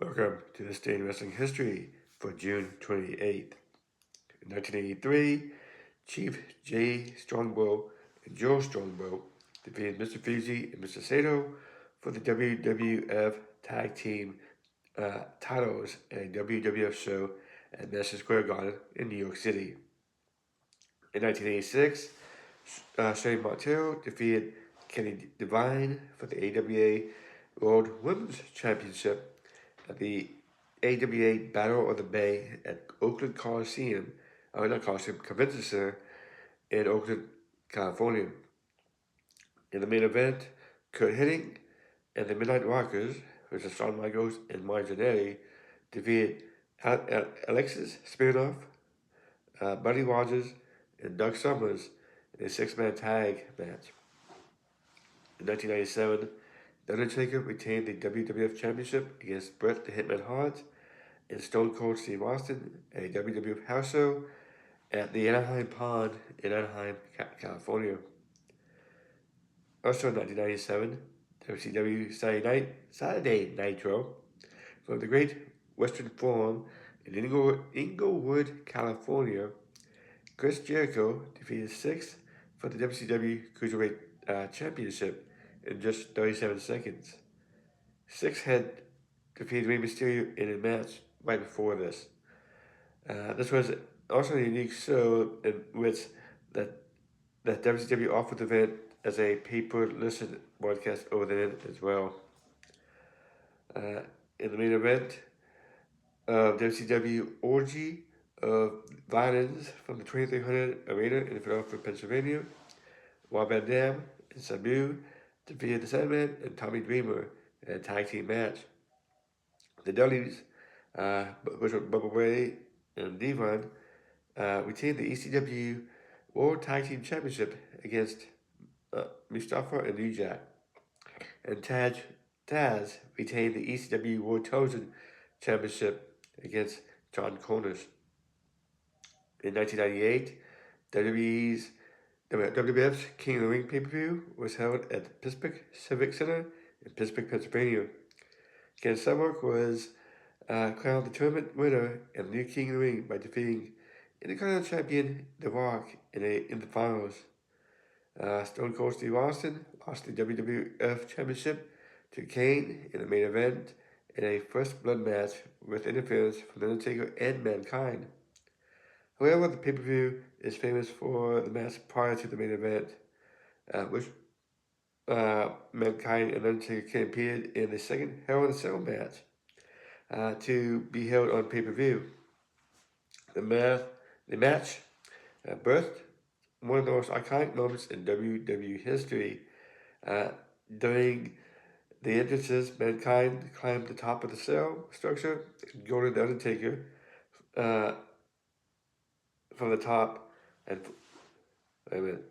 Welcome to this day in wrestling history for June 28th. In 1983, Chief Jay Strongbow and Joe Strongbow defeated Mr. Fuji and Mr. Sato for the WWF Tag Team titles at a WWF show at Madison Square Garden in New York City. In 1986, Shane Montero defeated Kenny Devine for the AWA World Women's Championship at the AWA Battle of the Bay at Oakland Coliseum, not Coliseum, Convention Center in Oakland, California. In the main event, Kurt Hennig and the Midnight Rockers, which are Shawn Michaels and Martinelli, defeated Alexis Smirnoff, Buddy Rogers, and Doug Summers in a six-man tag match. In 1997, The Undertaker retained the WWF Championship against Bret the Hitman Hart and Stone Cold Steve Austin at a WWF house show at the Anaheim Pond in Anaheim, California. Also in 1997, WCW Saturday Nitro from the Great Western Forum in Inglewood, California. Chris Jericho defeated Six for the WCW Cruiserweight Championship in just 37 seconds. Six had defeated Rey Mysterio in a match right before this. This was also a unique show in which that WCW offered the event as a pay-per-listen broadcast over the net as well. In the main event of WCW Orgy of Violence from the 2300 Arena in Philadelphia, Pennsylvania, Rob Van Dam and Sabu defeated the Sandman and Tommy Dreamer in a tag team match. The Dudleys, which were Bubba Ray and Devon, retained the ECW World Tag Team Championship against Mustafa and New Jack. And Taz retained the ECW World Television Championship against John Connors. In 1998, WWF's King of the Ring pay-per-view was held at the Pittsburgh Civic Center in Pittsburgh, Pennsylvania. Ken Shamrock was crowned the tournament winner and the new King of the Ring by defeating Intercontinental Champion The Rock in the finals. Stone Cold Steve Austin lost the WWF Championship to Kane in the main event in a first blood match with interference from The Undertaker and Mankind. However, the pay-per-view is famous for the match prior to the main event, which Mankind and Undertaker competed in the second Hell in a Cell match to be held on pay-per-view. The match birthed one of the most iconic moments in WWE history. During the entrances, Mankind climbed the top of the cell structure and goaded the Undertaker from the top, and wait a minute.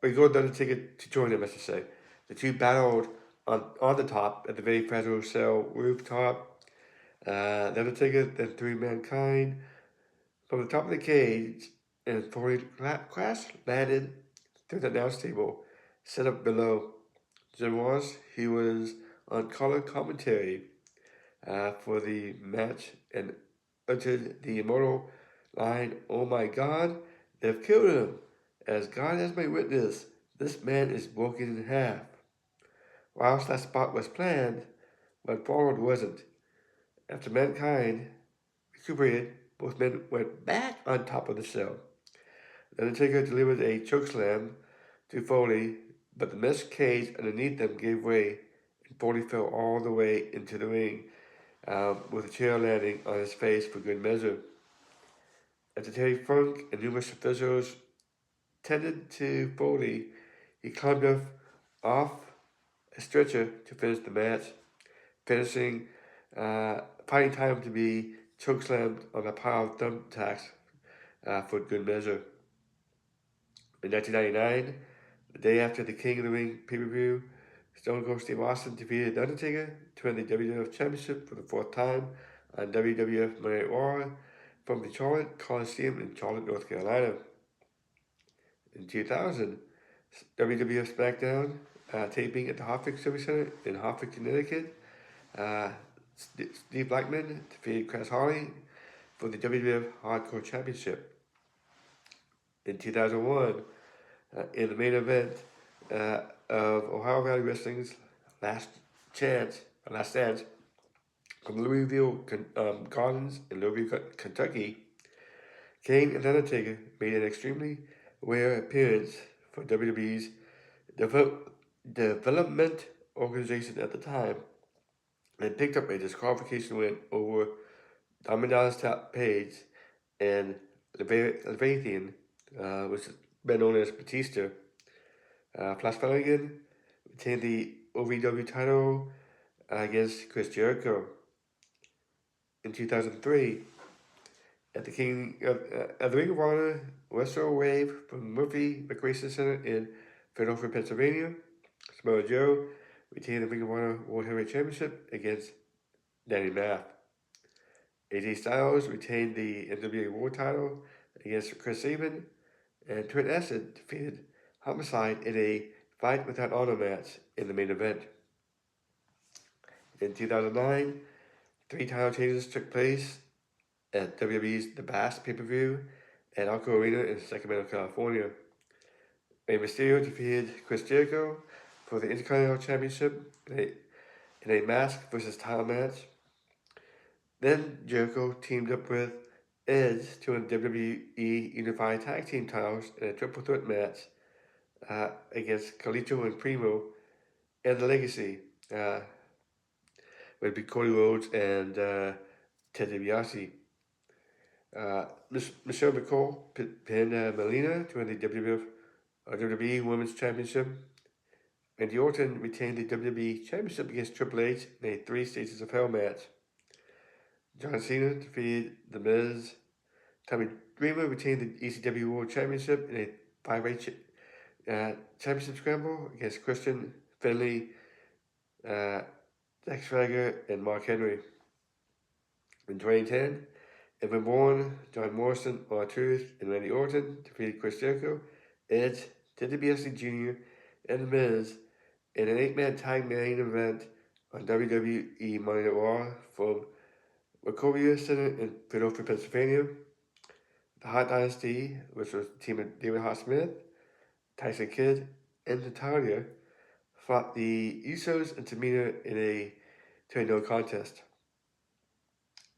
We goaded the Undertaker to join him, I should say. The two battled on the top at the very fragile cell rooftop. The Undertaker then threw Mankind from the top of the cage and Foley crash landed through the announce table set up below. Jim Ross, he was on color commentary for the match and uttered the immortal line, "Oh my God, they've killed him. As God as my witness, this man is broken in half." Whilst that spot was planned, what followed wasn't. After Mankind recuperated, both men went back on top of the cell. The Undertaker delivered a chokeslam to Foley, but the mesh cage underneath them gave way, and Foley fell all the way into the ring, with a chair landing on his face for good measure. After Terry Funk and numerous officials tended to Foley, he climbed off a stretcher to finish the match, finishing finding time to be chokeslammed on a pile of thumbtacks for good measure. In 1999, the day after the King of the Ring pay-per-view, Stone Cold Steve Austin defeated The Undertaker to win the WWF Championship for the fourth time on WWF Monday Night Raw from the Charlotte Coliseum in Charlotte, North Carolina. In 2000, WWF SmackDown taping at the Hoffick Civic Center in Hoffick, Connecticut. Steve Blackman defeated Chris Harley for the WWF Hardcore Championship. In 2001, in the main event of Ohio Valley Wrestling's Last Chance, Last Stand, from Louisville Gardens in Louisville, Kentucky, Kane and Undertaker made an extremely rare appearance for WWE's development organization at the time and picked up a disqualification win over Dominus Page and Leviathan, which is better known as Batista. Flash Flanagan retained the OVW title against Chris Jericho. In 2003, at the Ring of Honor Wrestle Wave from Murphy Recreation Center in Philadelphia, Pennsylvania, Samoa Joe retained the Ring of Honor World Heavyweight Championship against Danny Math. AJ Styles retained the NWA World title against Chris Sabin, and Trent Acid defeated Homicide in a fight without honor match in the main event. In 2009, 3 title changes took place at WWE's The Bass pay-per-view at Arco Arena in Sacramento, California. Rey Mysterio defeated Chris Jericho for the Intercontinental Championship in a mask versus title match. Then Jericho teamed up with Edge to win WWE Unified Tag Team titles in a triple threat match against Carlito and Primo and The Legacy, would be Cody Rhodes and Ted DiBiase. Michelle McCall pinned Melina to win the WWE Women's Championship. Randy Orton retained the WWE Championship against Triple H in a 3 Stages of Hell match. John Cena defeated The Miz. Tommy Dreamer retained the ECW World Championship in a 5-way championship scramble against Christian, Finley, Zack Swagger, and Mark Henry. In 2010, Evan Bourne, John Morrison, R-Truth, and Randy Orton defeated Chris Jericho, Edge, Ted DiBiase Jr., and The Miz in an 8-man tag main event on WWE Monday Night Raw from Wachovia Center in Philadelphia, Pennsylvania. The Hot Dynasty, which was the team of David Hart Smith, Tyson Kidd, and Natalia, fought the Usos and Tamina in a 2-no contest.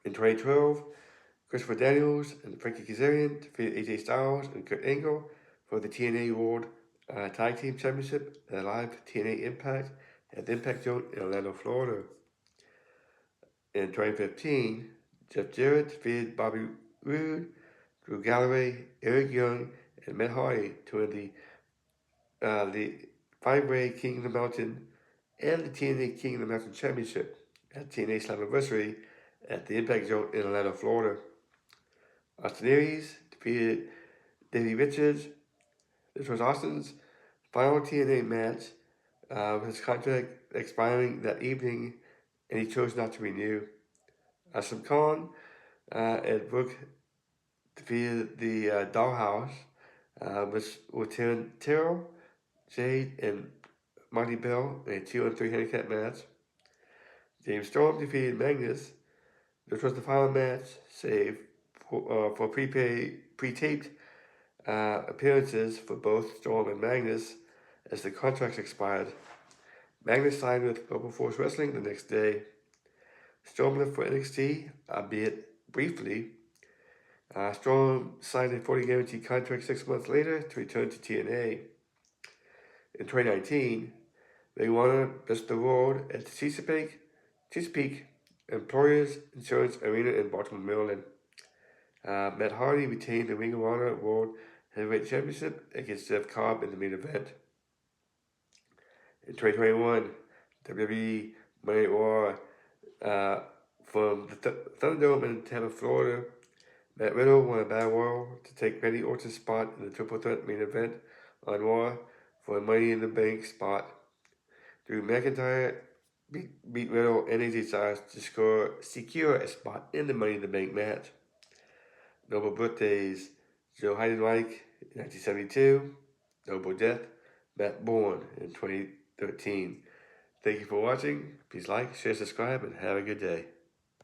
In 2012, Christopher Daniels and Frankie Kazarian defeated AJ Styles and Kurt Angle for the TNA World Tag Team Championship at a live TNA Impact at the Impact Zone in Orlando, Florida. In 2015, Jeff Jarrett defeated Bobby Roode, Drew Galloway, Eric Young, and Matt Hardy to win the 5-way King of the Mountain and the TNA King of the Mountain Championship at TNA Slammiversary at the Impact Zone in Orlando, Florida. Austin Aries defeated Davey Richards. This was Austin's final TNA match with his contract expiring that evening, and he chose not to renew. Aslam Khan and Brooke defeated the Dollhouse, with Terrell, Jade, and Monty Bell in a 2-on-3 handicap match. James Storm defeated Magnus. This was the final match, save for pre-taped appearances for both Storm and Magnus as the contracts expired. Magnus signed with Global Force Wrestling the next day. Storm left for NXT, albeit briefly. Storm signed a 40 guarantee contract 6 months later to return to TNA. In 2019, they won Best of the World at the Chesapeake Employers Insurance Arena in Baltimore, Maryland. Matt Hardy retained the Ring of Honor World Heavyweight Championship against Jeff Cobb in the main event. In 2021, WWE Monday Night Raw from the Thunderdome in Tampa, Florida. Matt Riddle won a battle royal to take Randy Orton's spot in the triple threat main event on Raw for a Money in the Bank spot. Drew McIntyre beat Riddle and AJ Styles to secure a spot in the Money in the Bank match. Notable birthdays: Joe Heidenreich in 1972, Notable death: Matt Bourne in 2013. Thank you for watching. Please like, share, subscribe, and have a good day.